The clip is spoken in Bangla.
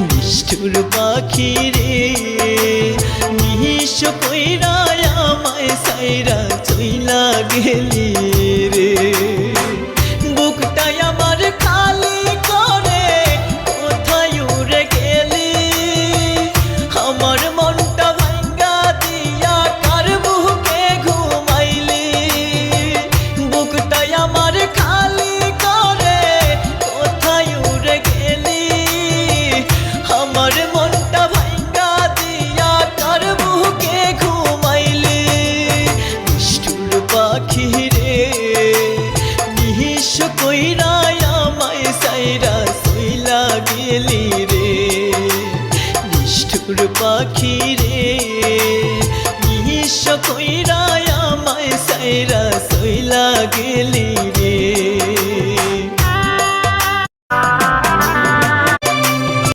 নিষ্ঠুর পাখি রে নিঃস্ব কইরা আমায় সাইরা চইলা গেলি রে বুকটাই আমার খালি করে কোথায় উড়ে গেলি আমার মনটা ভাঙ্গা দিয়া কার বুকে ঘুমাইলি বুকটাই আমার খালি করে কোথায় উড়ে গেলি আমার মনটা ভাঙ্গা দিয়া কার বুকে ঘুমাইলি নিষ্ঠুর পাখি রে নিঃস্ব কইরা আমায় সাইরা চইলা গেলি রে নিষ্ঠুর পাখি রে নিঃস্ব কইরা আমায় সাইরা চইলা গেলি